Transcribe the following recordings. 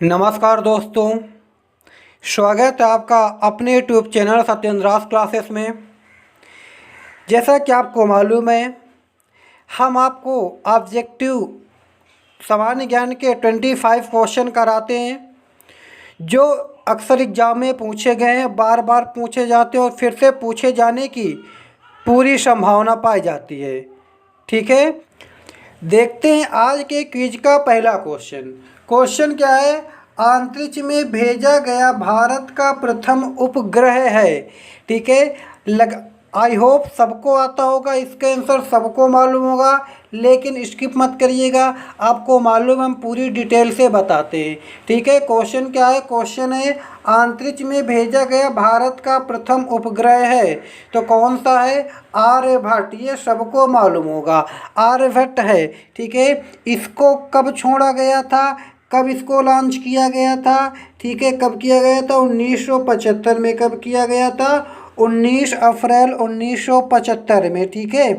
नमस्कार दोस्तों, स्वागत है आपका अपने यूट्यूब चैनल सत्येंद्रास क्लासेस में। जैसा कि आपको मालूम है, हम आपको ऑब्जेक्टिव सामान्य ज्ञान के 25 क्वेश्चन कराते हैं जो अक्सर एग्जाम में पूछे गए हैं, बार बार पूछे जाते हैं और फिर से पूछे जाने की पूरी संभावना पाई जाती है। ठीक है, देखते हैं आज के क्विज का पहला क्वेश्चन। क्वेश्चन क्या है? अंतरिक्ष में भेजा गया भारत का प्रथम उपग्रह है। ठीक है, आई होप सबको आता होगा, इसका आंसर सबको मालूम होगा, लेकिन स्किप मत करिएगा। आपको मालूम हम पूरी डिटेल से बताते हैं। ठीक है, क्वेश्चन क्या है? क्वेश्चन है अंतरिक्ष में भेजा गया भारत का प्रथम उपग्रह है, तो कौन सा है? आर्यभट्ट। ये सबको मालूम होगा, आर्यभट्ट है। ठीक है, इसको कब छोड़ा गया था, कब इसको लॉन्च किया गया था? ठीक है, कब किया गया था? 1975 में। कब किया गया था? 19 अप्रैल 1975 में। ठीक है,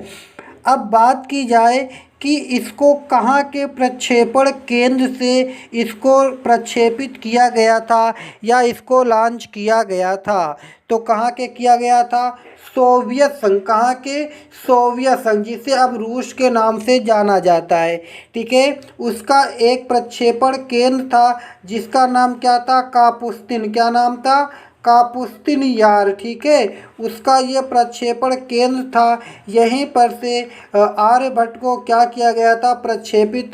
अब बात की जाए कि इसको कहाँ के प्रक्षेपण केंद्र से इसको प्रक्षेपित किया गया था या इसको लॉन्च किया गया था, तो कहाँ के किया गया था? सोवियत संघ। कहाँ के? सोवियत संघ, जिसे अब रूस के नाम से जाना जाता है। ठीक है, उसका एक प्रक्षेपण केंद्र था जिसका नाम क्या था? कापुस्तिन। क्या नाम था? कापुस्तिन यार। ठीक है, उसका ये प्रक्षेपण केंद्र था। यहीं पर से आर्यभट्ट को क्या किया गया था? प्रक्षेपित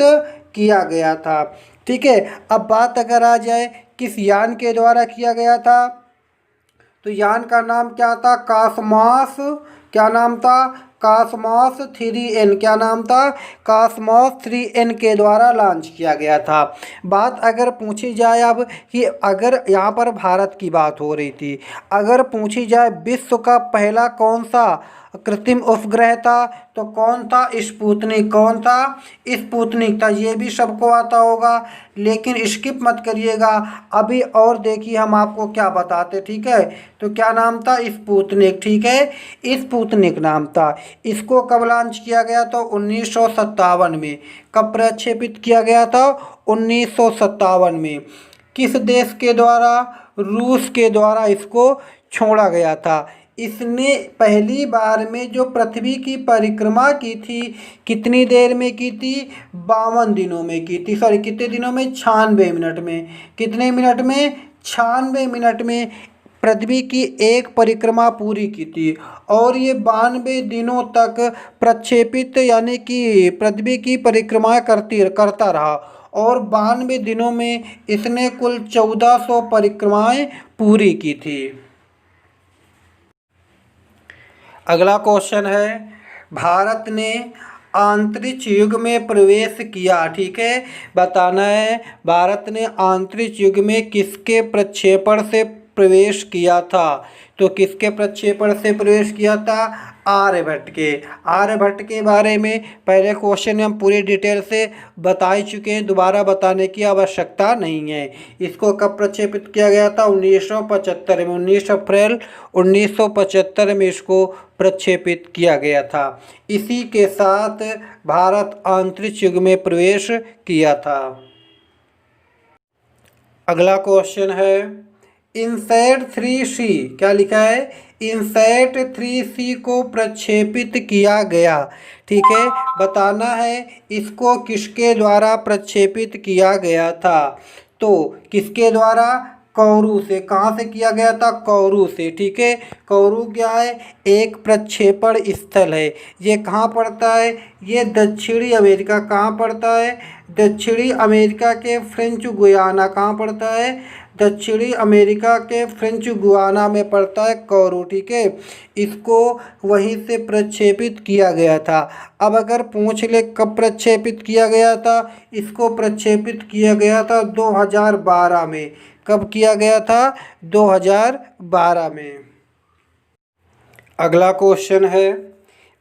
किया गया था। ठीक है, अब बात अगर आ जाए किस यान के द्वारा किया गया था, तो यान का नाम क्या था? कॉस्मॉस। क्या नाम था? Cosmos 3N। क्या नाम था? कॉस्मॉस 3N के द्वारा लॉन्च किया गया था। बात अगर पूछी जाए अब कि अगर यहाँ पर भारत की बात हो रही थी, अगर पूछी जाए विश्व का पहला कौन सा कृत्रिम उपग्रह था, तो कौन था? स्पुतनिक। कौन था? स्पुतनिक था। ये भी सबको आता होगा, लेकिन स्किप मत करिएगा, अभी और देखिए हम आपको क्या बताते। ठीक है, तो क्या नाम था? स्पुतनिक। ठीक है, स्पुतनिक नाम था। इसको कब लॉन्च किया गया था? 1957 में। कब प्रक्षेपित किया गया था? 1957 में। किस देश के द्वारा? रूस के द्वारा इसको छोड़ा गया था। इसने पहली बार में जो पृथ्वी की परिक्रमा की थी, कितनी देर में की थी? 52 दिनों में की थी। सॉरी, कितने दिनों में? 96 मिनट में। कितने मिनट में? 96 मिनट में पृथ्वी की एक परिक्रमा पूरी की थी। और ये 92 दिनों तक प्रक्षेपित यानी कि पृथ्वी की परिक्रमा करता रहा, और 92 दिनों में इसने कुल 1400 परिक्रमाएं पूरी की थी। अगला क्वेश्चन है, भारत ने अंतरिक्ष युग में प्रवेश किया। ठीक है, बताना है भारत ने अंतरिक्ष युग में किसके प्रक्षेपण से प्रवेश किया था, तो किसके प्रक्षेपण से प्रवेश किया था? आर्यभट्ट के। आर्यभट्ट के बारे में पहले क्वेश्चन में हम पूरी डिटेल से बता ही चुके हैं, दोबारा बताने की आवश्यकता नहीं है। इसको कब प्रक्षेपित किया गया था? 1975 में। 19 अप्रैल 1975 में इसको प्रक्षेपित किया गया था। इसी के साथ भारत अंतरिक्ष युग में प्रवेश किया था। अगला क्वेश्चन है, इनसैट 3C। क्या लिखा है? इनसैट 3C को प्रक्षेपित किया गया। ठीक है, बताना है इसको किसके द्वारा प्रक्षेपित किया गया था, तो किसके द्वारा? कौरू से। कहाँ से किया गया था? कौरू से। ठीक है, कौरू क्या है? एक प्रक्षेपण स्थल है। ये कहाँ पड़ता है? ये दक्षिणी अमेरिका। कहाँ पड़ता है? दक्षिणी अमेरिका के फ्रेंच गुयाना। कहाँ पड़ता है? दक्षिणी अमेरिका के फ्रेंच गुयाना में पड़ता है कौरू। ठीक है, इसको वहीं से प्रक्षेपित किया गया था। अब अगर पूछ ले कब प्रक्षेपित किया गया था, इसको प्रक्षेपित किया गया था 2012 में। कब किया गया था? 2012 में। अगला क्वेश्चन है,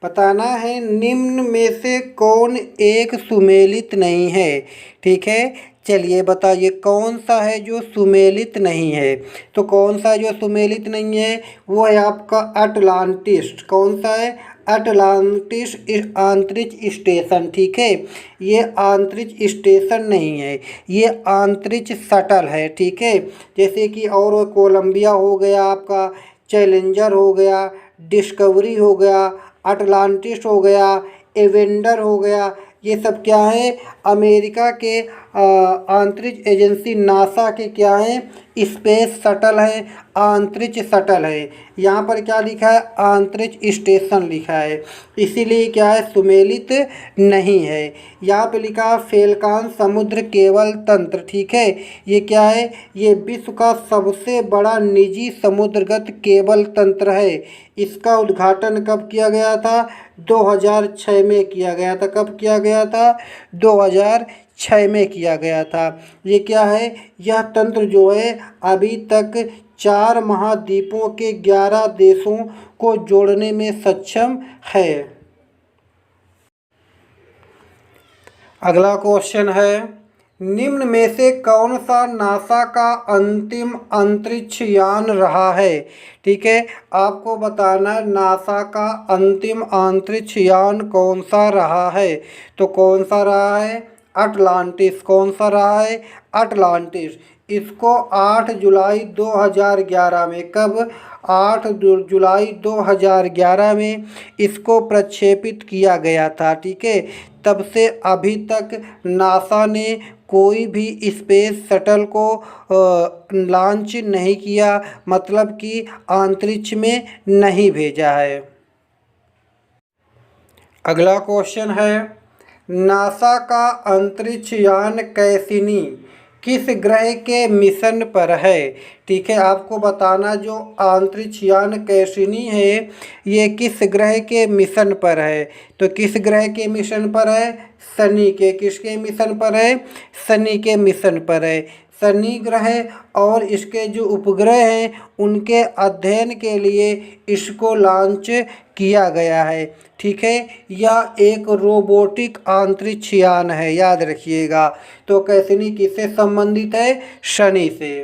बताना है निम्न में से कौन एक सुमेलित नहीं है। ठीक है, चलिए बताइए कौन सा है जो सुमेलित नहीं है, तो कौन सा जो सुमेलित नहीं है वो है आपका अटलांटिस। कौन सा है? अटलांटिस अंतरिक्ष स्टेशन, ठीक है। ये अंतरिक्ष स्टेशन नहीं है, ये अंतरिक्ष शटल है, ठीक है। जैसे कि और कोलंबिया हो गया आपका, चैलेंजर हो गया, डिस्कवरी हो गया, अटलांटिस हो गया, एवेंडर हो गया, ये सब क्या है, अमेरिका के अंतरिक्ष एजेंसी नासा के क्या है, स्पेस शटल है, अंतरिक्ष शटल है। यहाँ पर क्या लिखा है, अंतरिक्ष स्टेशन लिखा है, इसीलिए क्या है, सुमेलित नहीं है। यहाँ पे लिखा है फेल्कन समुद्र केबल तंत्र, ठीक है। ये क्या है, ये विश्व का सबसे बड़ा निजी समुद्रगत केबल तंत्र है। इसका उद्घाटन कब किया गया था, 2006 में किया गया था। कब किया गया था, 2006 में किया गया था। ये क्या है, यह तंत्र जो है अभी तक 4 महाद्वीपों के 11 देशों को जोड़ने में सक्षम है। अगला क्वेश्चन है, निम्न में से कौन सा नासा का अंतिम अंतरिक्ष यान रहा है, ठीक है। आपको बताना है नासा का अंतिम अंतरिक्ष यान कौन सा रहा है। तो कौन सा रहा है, अटलांटिस। कौन सा रहा है, अटलांटिस। इसको 8 जुलाई 2011 में, कब, 8 जुलाई 2011 में इसको प्रक्षेपित किया गया था, ठीक है। तब से अभी तक नासा ने कोई भी स्पेस शटल को लॉन्च नहीं किया, मतलब कि अंतरिक्ष में नहीं भेजा है। अगला क्वेश्चन है, नासा का अंतरिक्ष यान कैसिनी किस ग्रह के मिशन पर है, ठीक है। आपको बताना जो अंतरिक्ष यान कैसिनी है ये किस ग्रह के मिशन पर है। तो किस ग्रह के मिशन पर है, शनि के। किसके मिशन पर है, शनि के मिशन पर है। शनि ग्रह और इसके जो उपग्रह हैं उनके अध्ययन के लिए इसको लॉन्च किया गया है, ठीक है। यह एक रोबोटिक अंतरिक्ष यान है, याद रखिएगा। तो कैसिनी किससे संबंधित है, शनि से।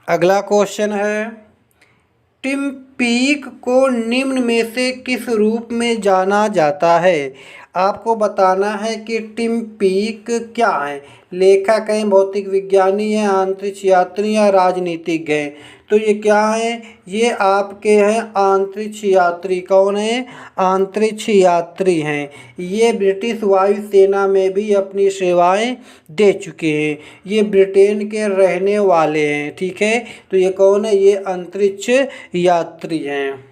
अगला क्वेश्चन है, टिम पीक को निम्न में से किस रूप में जाना जाता है। आपको बताना है कि टिम पीक क्या है। लेखक हैं, भौतिक विज्ञानी हैं, अंतरिक्ष यात्री या राजनीतिज्ञ हैं। तो ये क्या है, ये आपके हैं अंतरिक्ष यात्री। कौन है, अंतरिक्ष यात्री हैं। ये ब्रिटिश वायुसेना में भी अपनी सेवाएं दे चुके हैं। ये ब्रिटेन के रहने वाले हैं, ठीक है। तो ये कौन है, ये अंतरिक्ष यात्री हैं।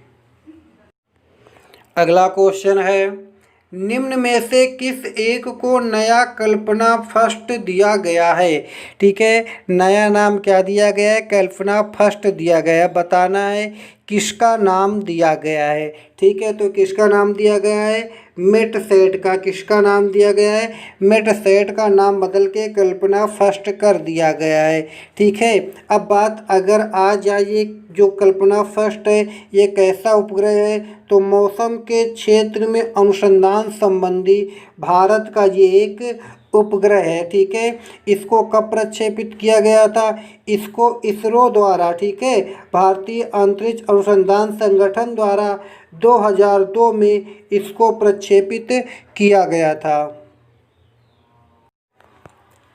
अगला क्वेश्चन है, निम्न में से किस एक को नया कल्पना फर्स्ट दिया गया है, ठीक है। नया नाम क्या दिया गया है, कल्पना फर्स्ट दिया गया है। बताना है किसका नाम दिया गया है, ठीक है। तो किसका नाम दिया गया है, मेटसेट का। किसका नाम दिया गया है, मेटसेट का नाम बदल के कल्पना फर्स्ट कर दिया गया है, ठीक है। अब बात अगर आ जाए जो कल्पना फर्स्ट है ये कैसा उपग्रह है, तो मौसम के क्षेत्र में अनुसंधान संबंधी भारत का ये एक उपग्रह है, ठीक है। इसको कब प्रक्षेपित किया गया था, इसको इसरो द्वारा, ठीक है, भारतीय अंतरिक्ष अनुसंधान संगठन द्वारा 2002 में इसको प्रक्षेपित किया गया था।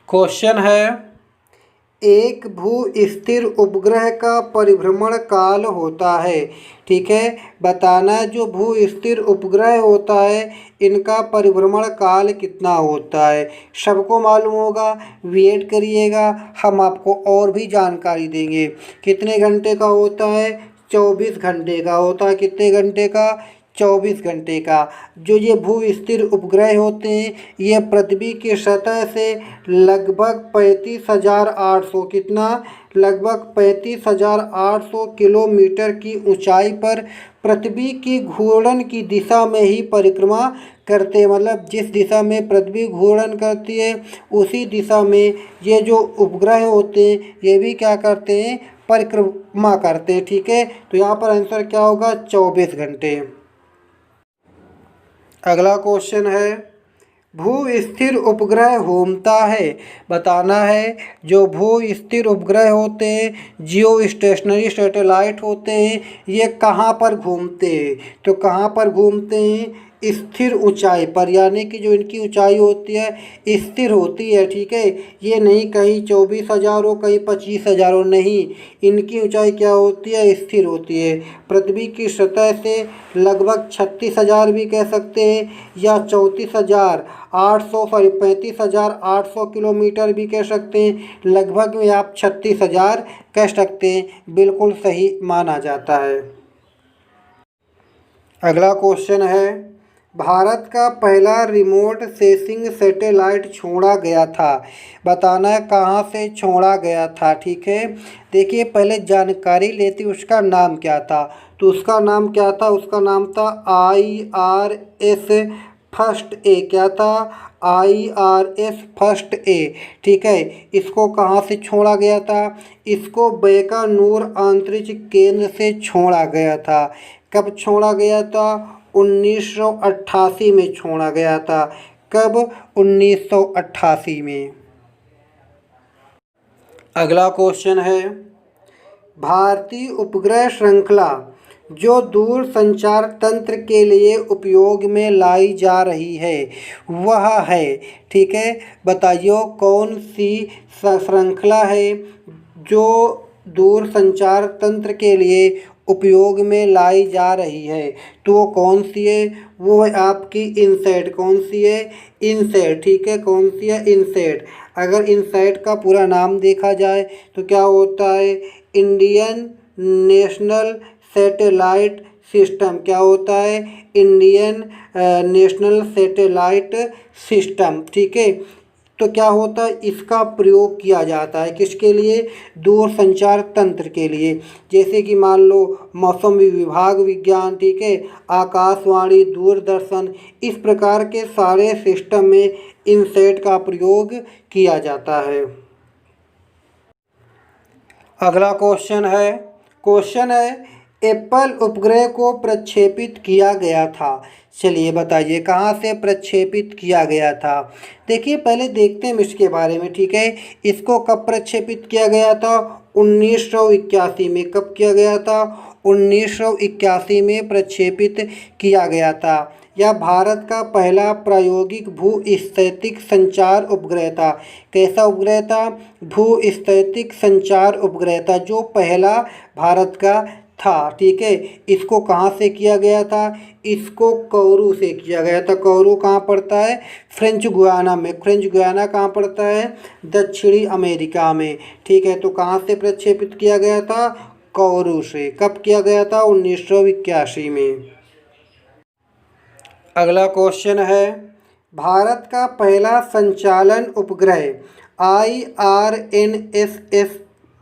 क्वेश्चन है, एक भू स्थिर उपग्रह का परिभ्रमण काल होता है, ठीक है। बताना है जो भू स्थिर उपग्रह होता है इनका परिभ्रमण काल कितना होता है। सबको मालूम होगा, वेट करिएगा, हम आपको और भी जानकारी देंगे। कितने घंटे का होता है, 24 घंटे का होता है। कितने घंटे का, 24 घंटे का। जो ये भू स्थिर उपग्रह होते हैं ये पृथ्वी की सतह से लगभग 35,800, कितना, लगभग 35,800 किलोमीटर की ऊंचाई पर पृथ्वी की घूर्णन की दिशा में ही परिक्रमा करते हैं। मतलब जिस दिशा में पृथ्वी घूर्णन करती है उसी दिशा में ये जो उपग्रह होते हैं ये भी क्या करते हैं, परिक्रमा करते हैं, ठीक है। तो यहाँ पर आंसर क्या होगा, 24 घंटे। अगला क्वेश्चन है, भू स्थिर उपग्रह घूमता है। बताना है जो भू स्थिर उपग्रह होते हैं, जियो स्टेशनरी सैटेलाइट होते हैं, ये कहाँ पर घूमते हैं? तो कहाँ पर घूमते हैं? स्थिर ऊंचाई पर, यानी कि जो इनकी ऊंचाई होती है स्थिर होती है। ठीक है, ये नहीं कहीं 24,000 हो, कहीं 25,000 हो, नहीं, इनकी ऊंचाई क्या होती है? स्थिर होती है। पृथ्वी की सतह से लगभग 36,000 भी कह सकते हैं, या 34,800 सॉरी 35,800 किलोमीटर भी कह सकते हैं। लगभग में आप 36,000 कह सकते हैं, बिल्कुल सही माना जाता है। अगला क्वेश्चन है, भारत का पहला रिमोट सेंसिंग सैटेलाइट छोड़ा गया था। बताना है कहाँ से छोड़ा गया था। ठीक है, देखिए पहले जानकारी लेती उसका नाम क्या था। तो उसका नाम क्या था? उसका नाम था IRS फर्स्ट ए। क्या था? IRS first A. ठीक है, इसको कहाँ से छोड़ा गया था? इसको बैकानूर अंतरिक्ष केंद्र से छोड़ा गया था। कब छोड़ा गया था? 1988 में छोड़ा गया था। कब? 1988 में। अगला क्वेश्चन है, भारतीय उपग्रह श्रृंखला जो दूर संचार तंत्र के लिए उपयोग में लाई जा रही है वह है। ठीक है, बताइए कौन सी श्रृंखला है जो दूर संचार तंत्र के लिए उपयोग में लाई जा रही है? तो वो कौन सी है? वो है आपकी इनसैट। कौन सी है? इनसैट। ठीक है, कौन सी है? इनसैट। अगर इनसैट का पूरा नाम देखा जाए तो क्या होता है? Indian national satellite system. क्या होता है? Indian national satellite system. ठीक है, तो क्या होता है? इसका प्रयोग किया जाता है किसके लिए? दूर संचार तंत्र के लिए। जैसे कि मान लो मौसम विभाग विज्ञान, ठीक है, आकाशवाणी, दूरदर्शन, इस प्रकार के सारे सिस्टम में इनसेट का प्रयोग किया जाता है। अगला क्वेश्चन है एप्पल उपग्रह को प्रक्षेपित किया गया था। चलिए बताइए कहाँ से प्रक्षेपित किया गया था। देखिए पहले देखते हैं इसके बारे में। ठीक है, इसको कब प्रक्षेपित किया गया था? 1981 में। कब किया गया था? 1981 में प्रक्षेपित किया गया था। यह भारत का पहला प्रायोगिक भू-स्थैतिक संचार उपग्रह था। कैसा उपग्रह था? भू-स्थैतिक संचार उपग्रह था, जो पहला भारत का था। ठीक है, इसको कहाँ से किया गया था? इसको कोरू से किया गया था। कोरू कहाँ पड़ता है? फ्रेंच गुयाना में। फ्रेंच गुयाना कहाँ पड़ता है? दक्षिणी अमेरिका में। ठीक है, तो कहाँ से प्रक्षेपित किया गया था? कोरू से। कब किया गया था? 1981 में। अगला क्वेश्चन है, भारत का पहला संचालन उपग्रह IRNSS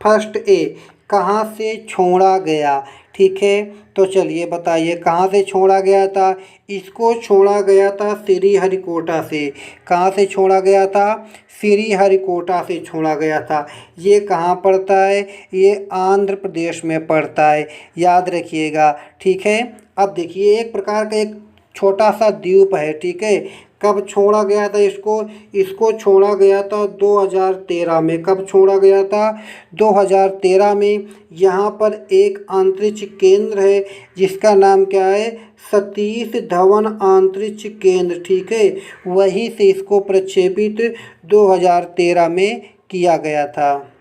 फर्स्ट ए कहाँ से छोड़ा गया? ठीक है, तो चलिए बताइए कहाँ से छोड़ा गया था। इसको छोड़ा गया था श्रीहरिकोटा से। कहाँ से छोड़ा गया था? श्रीहरिकोटा से छोड़ा गया था। ये कहाँ पड़ता है? ये आंध्र प्रदेश में पड़ता है, याद रखिएगा। ठीक है, अब देखिए एक प्रकार का एक छोटा सा द्वीप है। ठीक है, कब छोड़ा गया था इसको? इसको छोड़ा गया था 2013 में। कब छोड़ा गया था? 2013 में। यहाँ पर एक अंतरिक्ष केंद्र है जिसका नाम क्या है? सतीश धवन अंतरिक्ष केंद्र। ठीक है, वहीं से इसको प्रक्षेपित 2013 में किया गया था।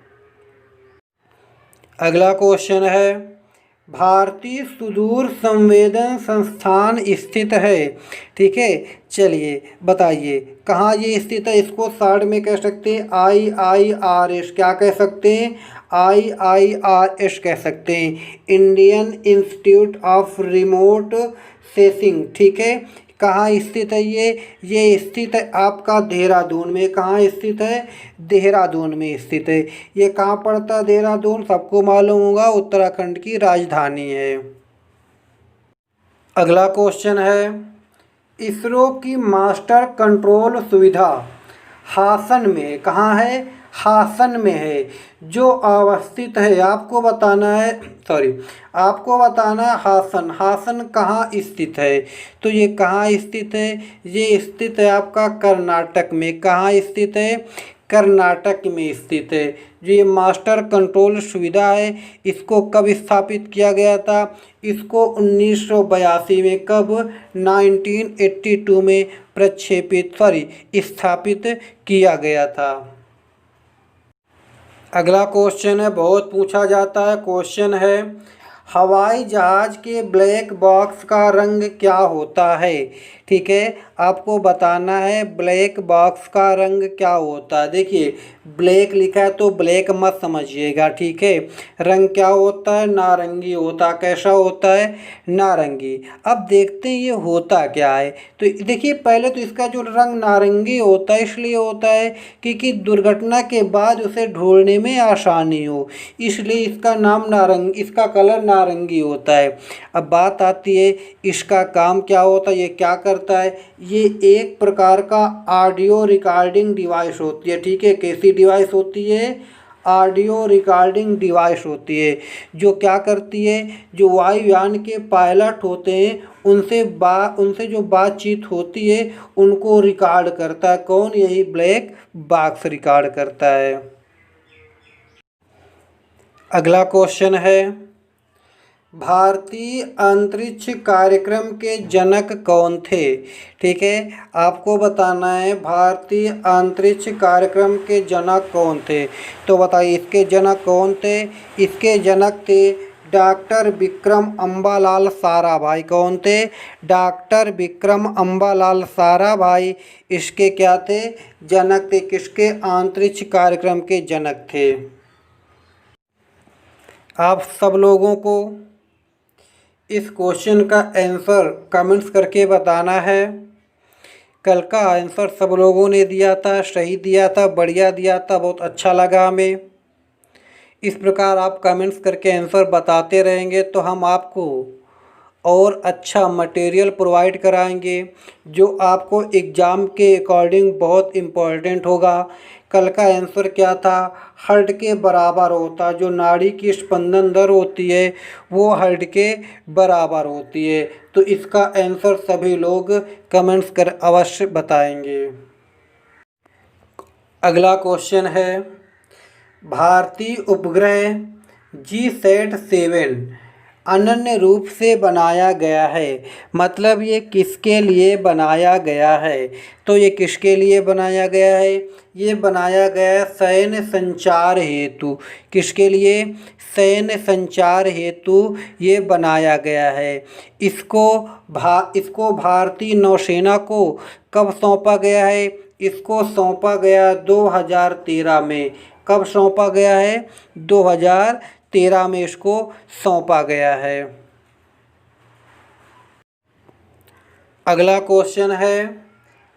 अगला क्वेश्चन है, भारतीय सुदूर संवेदन संस्थान स्थित है। ठीक है, चलिए बताइए कहाँ ये स्थित है। इसको शॉर्ट में कह सकते हैं IIRS। क्या कह सकते हैं? IIRS कह सकते हैं, Indian institute of remote sensing. ठीक है, कहाँ स्थित है ये स्थित है आपका देहरादून में। कहाँ स्थित है? देहरादून में स्थित है। ये कहाँ पड़ता है? देहरादून सबको मालूम होगा, उत्तराखंड की राजधानी है। अगला क्वेश्चन है, इसरो की मास्टर कंट्रोल सुविधा हासन में। कहाँ है? हासन में है, जो अवस्थित है। आपको बताना है, आपको बताना है हासन। हासन कहाँ स्थित है? तो ये कहाँ स्थित है? ये स्थित है आपका कर्नाटक में। कहाँ स्थित है? कर्नाटक में स्थित है। जो ये मास्टर कंट्रोल सुविधा है, इसको कब स्थापित किया गया था? इसको 1982 में, कब? 1982 में स्थापित किया गया था। अगला क्वेश्चन है, बहुत पूछा जाता है क्वेश्चन है, हवाई जहाज के ब्लैक बॉक्स का रंग क्या होता है? ठीक है, आपको बताना है ब्लैक बॉक्स का रंग क्या होता है। देखिए ब्लैक लिखा है तो ब्लैक मत समझिएगा, ठीक है। रंग क्या होता है? नारंगी होता है। कैसा होता है? नारंगी। अब देखते हैं ये होता क्या है। तो देखिए पहले तो इसका जो रंग नारंगी होता है इसलिए होता है क्योंकि दुर्घटना के बाद उसे ढूंढने में आसानी हो, इसलिए इसका कलर नारंगी होता है। अब बात आती है इसका काम क्या होता है, ये क्या करता है? ये एक प्रकार का ऑडियो रिकॉर्डिंग डिवाइस होती है, ठीक है। कैसी डिवाइस होती है? ऑडियो रिकॉर्डिंग डिवाइस होती है, जो क्या करती है, जो वायुयान के पायलट होते हैं उनसे जो बातचीत होती है उनको रिकॉर्ड करता है। कौन? यही ब्लैक बॉक्स रिकॉर्ड करता है। अगला क्वेश्चन है, भारतीय अंतरिक्ष कार्यक्रम के जनक कौन थे? ठीक है, आपको बताना है भारतीय अंतरिक्ष कार्यक्रम के जनक कौन थे। तो बताइए इसके जनक कौन थे? इसके जनक थे डॉक्टर विक्रम अम्बालाल साराभाई। कौन थे? डॉक्टर विक्रम अम्बालाल साराभाई इसके क्या थे? जनक थे। किसके? अंतरिक्ष कार्यक्रम के जनक थे। आप सब लोगों को इस क्वेश्चन का आंसर कमेंट्स करके बताना है। कल का आंसर सब लोगों ने दिया था, सही दिया था, बढ़िया दिया था, बहुत अच्छा लगा हमें। इस प्रकार आप कमेंट्स करके आंसर बताते रहेंगे तो हम आपको और अच्छा मटेरियल प्रोवाइड कराएंगे जो आपको एग्ज़ाम के अकॉर्डिंग बहुत इम्पोर्टेंट होगा। कल का आंसर क्या था? हार्ट के बराबर होता। जो नाड़ी की स्पंदन दर होती है वो हार्ट के बराबर होती है। तो इसका आंसर सभी लोग कमेंट्स कर अवश्य बताएंगे। अगला क्वेश्चन है, भारतीय उपग्रह GSAT-7 अनन्य रूप से बनाया गया है। मतलब ये किसके लिए बनाया गया है? तो ये किसके लिए बनाया गया है? ये बनाया गया है सैन्य संचार हेतु। किसके लिए? सैन्य संचार हेतु ये बनाया गया है। इसको भारतीय नौसेना को कब सौंपा गया है? इसको सौंपा गया 2013 में। कब सौंपा गया है? 2013 में इसको सौंपा गया है। अगला क्वेश्चन है,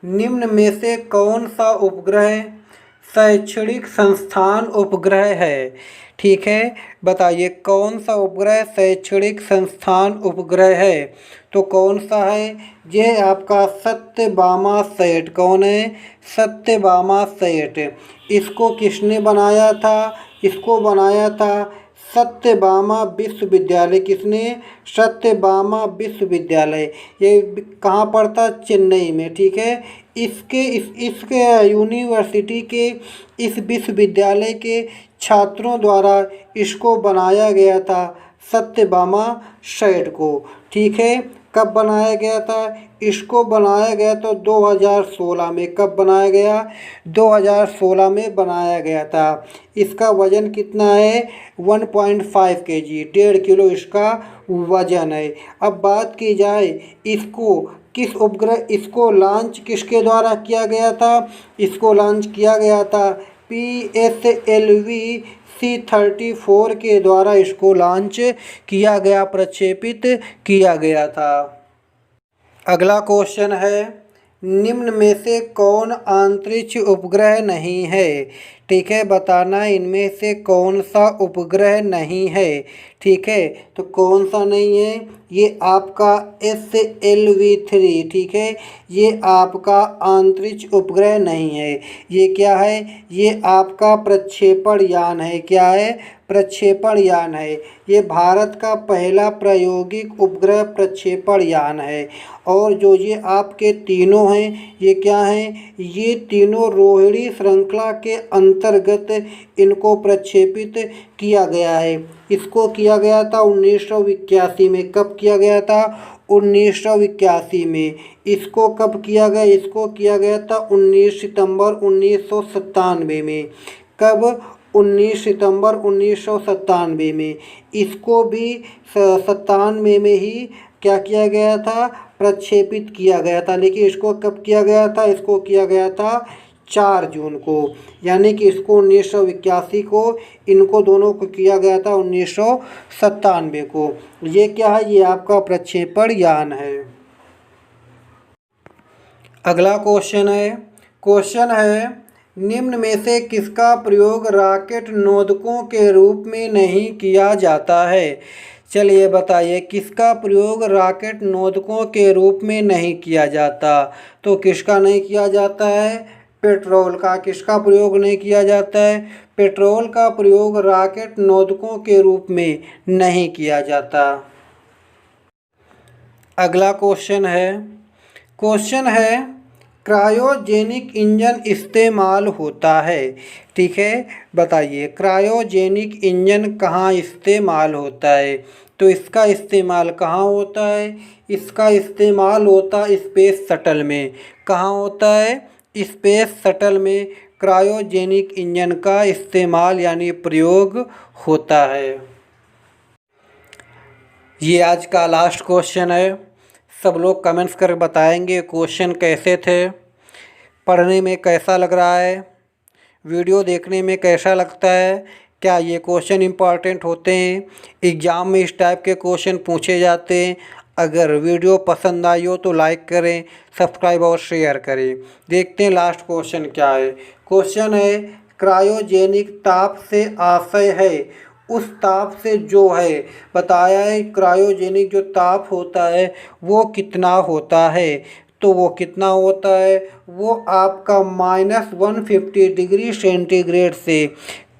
निम्न में से कौन सा उपग्रह शैक्षणिक संस्थान उपग्रह है? ठीक है, बताइए कौन सा उपग्रह शैक्षणिक संस्थान उपग्रह है? तो कौन सा है? यह आपका सत्यभामा सैट। कौन है? सत्यभामा सैट। इसको किसने बनाया था? इसको बनाया था सत्यभामा विश्वविद्यालय। किसने? सत्यभामा विश्वविद्यालय। ये कहाँ पर था? चेन्नई में, ठीक है। इसके यूनिवर्सिटी के इस विश्वविद्यालय के छात्रों द्वारा इसको बनाया गया था, सत्यभामा सैट को, ठीक है। कब बनाया गया था? इसको बनाया गया तो 2016 में। कब बनाया गया? 2016 में बनाया गया था। इसका वज़न कितना है? 1.5 kg, 1.5 किलो इसका वज़न है। अब बात की जाए इसको लॉन्च किसके द्वारा किया गया था? इसको लॉन्च किया गया था PSLV C-34 के द्वारा इसको लॉन्च किया गया, प्रक्षेपित किया गया था। अगला क्वेश्चन है, निम्न में से कौन अंतरिक्ष उपग्रह नहीं है? ठीक है, बताना इनमें से कौन सा उपग्रह नहीं है। ठीक है, तो कौन सा नहीं है, ये आपका SLV-3, ठीक है, ये आपका अंतरिक्ष उपग्रह नहीं है। ये क्या है, ये आपका प्रक्षेपण यान है। क्या है, प्रक्षेपण यान है। ये भारत का पहला प्रायोगिक उपग्रह प्रक्षेपण यान है। और जो ये आपके तीनों हैं, ये क्या हैं, ये तीनों रोहिणी श्रृंखला के अंतर्गत इनको प्रक्षेपित किया गया है। इसको किया गया था 1981 में। कब किया गया था, 1981 में। इसको कब किया गया, इसको किया गया था 19 सितंबर 1997 में। कब, 19 सितंबर 1997 में। इसको भी 97 में ही क्या किया गया था, प्रक्षेपित किया गया था। लेकिन इसको कब किया गया था, इसको किया गया था 4 जून को, यानी कि इसको 1981 को, इनको दोनों को किया गया था 1997 को। ये क्या है, ये आपका प्रक्षेपण यान है। अगला क्वेश्चन है निम्न में से किसका प्रयोग रॉकेट नोदकों के रूप में नहीं किया जाता है। चलिए बताइए, किसका प्रयोग रॉकेट नोदकों के रूप में नहीं किया जाता। तो किसका नहीं किया जाता है, पेट्रोल का। किसका प्रयोग नहीं किया जाता है, पेट्रोल का प्रयोग रॉकेट नोदकों के रूप में नहीं किया जाता। अगला क्वेश्चन है क्रायोजेनिक इंजन इस्तेमाल होता है। ठीक है, बताइए क्रायोजेनिक इंजन कहाँ इस्तेमाल होता है। तो इसका इस्तेमाल कहाँ होता है, इसका इस्तेमाल होता है स्पेस शटल में। कहाँ होता है, स्पेस शटल में क्रायोजेनिक इंजन का इस्तेमाल यानी प्रयोग होता है। ये आज का लास्ट क्वेश्चन है। सब लोग कमेंट्स कर बताएंगे क्वेश्चन कैसे थे, पढ़ने में कैसा लग रहा है, वीडियो देखने में कैसा लगता है, क्या ये क्वेश्चन इम्पॉर्टेंट होते हैं, एग्ज़ाम में इस टाइप के क्वेश्चन पूछे जाते हैं। अगर वीडियो पसंद आई हो तो लाइक करें, सब्सक्राइब और शेयर करें। देखते हैं लास्ट क्वेश्चन क्या है। क्वेश्चन है क्रायोजेनिक ताप से आशय है उस ताप से जो है, बताया है क्रायोजेनिक जो ताप होता है वो कितना होता है। तो वो कितना होता है, वो आपका -150 डिग्री सेंटीग्रेड से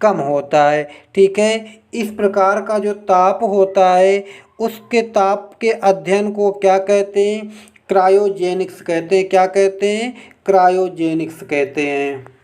कम होता है। ठीक है, इस प्रकार का जो ताप होता है उसके ताप के अध्ययन को क्या कहते हैं, क्रायोजेनिक्स कहते हैं। क्या कहते हैं, क्रायोजेनिक्स कहते हैं।